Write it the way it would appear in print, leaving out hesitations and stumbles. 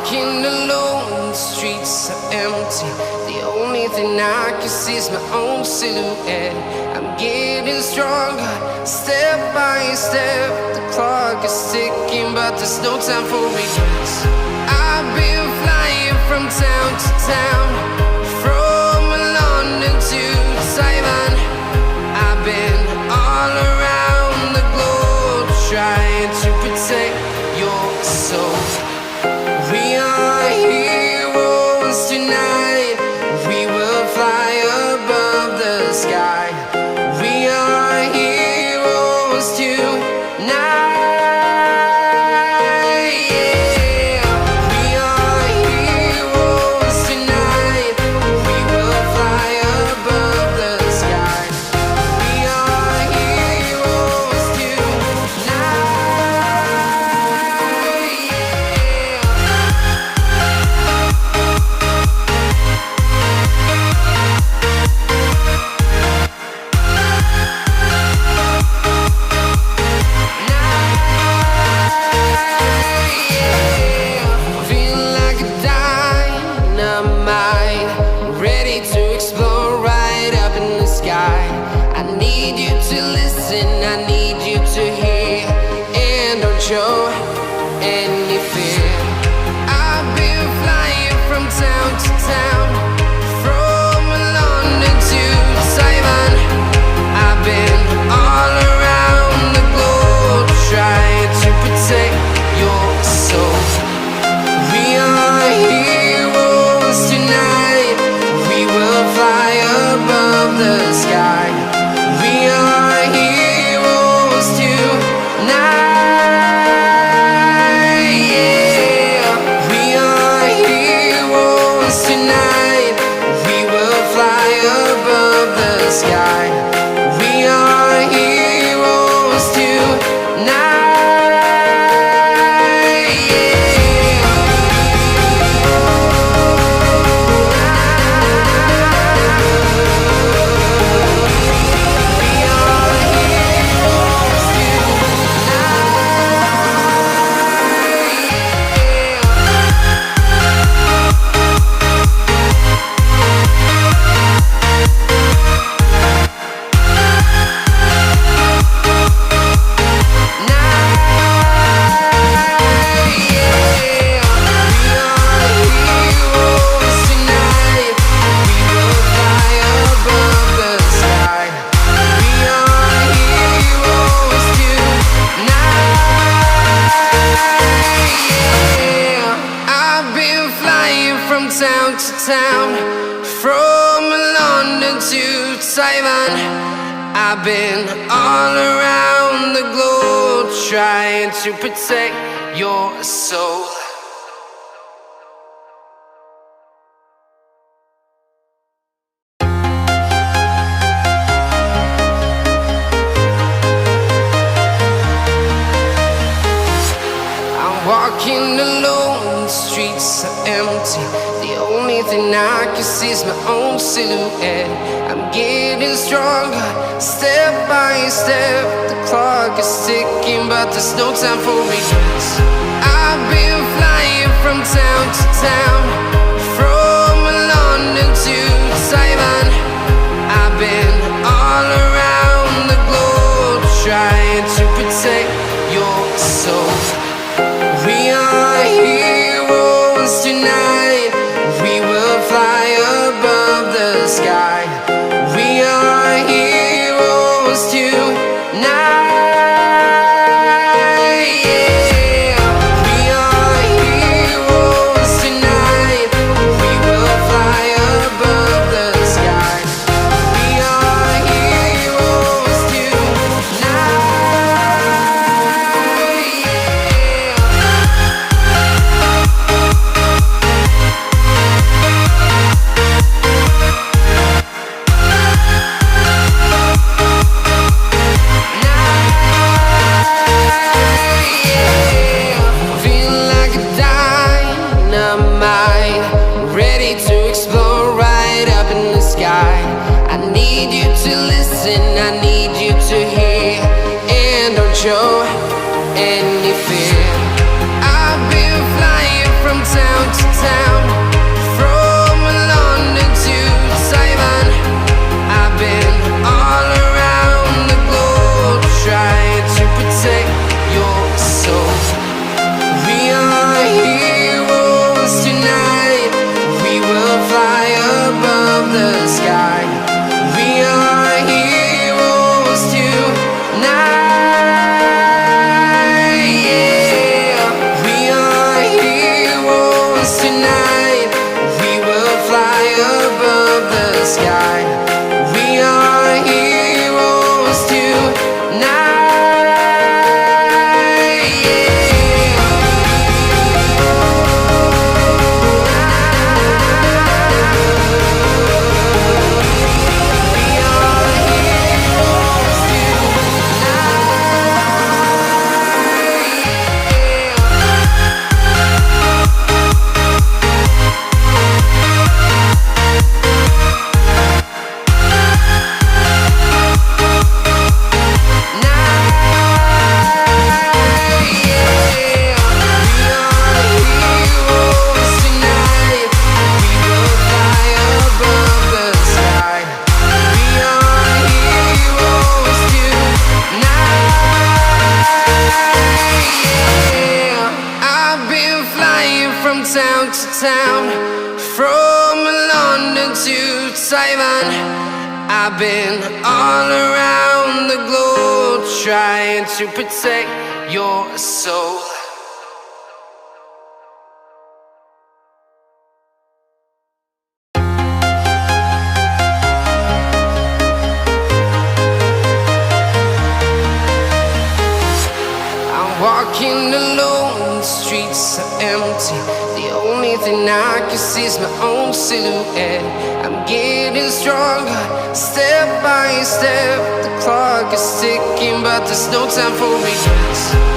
walking alone, the streets are empty. The only thing I can see is my own silhouette. I'm getting stronger, step by step. The clock is ticking, but there's no time for regrets. I've been flying from town to town, from London to Taiwan. I've been all around the globe, trying to protect your soul. We are heroes tonight. We will fly above the sky. We are heroes tonight. Yeah. We are heroes tonight. We will fly above the sky. We are heroes tonight. Feeling like a dynamite, ready to explore right up in the sky. I need you to listen, I need you to hear, and don't show any fear. I've been flying from town to town, from London to Taiwan. I've been all around the globe, trying to protect your soul. We are heroes tonight. We will fly above the sky. We are heroes tonight. Yeah. We are heroes tonight. We will fly above the sky. We are heroes tonight. Town to town, from London to Taiwan. I've been all around the globe, trying to protect your soul. I'm walking alone, the streets are empty. The only thing I can see is my own silhouette. I'm getting stronger, step by step. The clock is ticking, but there's no time for regrets. I've been flying from town to town, from London to Taiwan. I've been all around the globe, trying to protect your soul. We are heroes tonight. We will fly above the sky. We are heroes tonight. Yeah. from town to town, from London to Taiwan. I've been all around the globe trying to protect your soul. Walking alone, the streets are empty. The only thing I can see is my own silhouette. I'm getting stronger, step by step. The clock is ticking, but there's no time for regrets.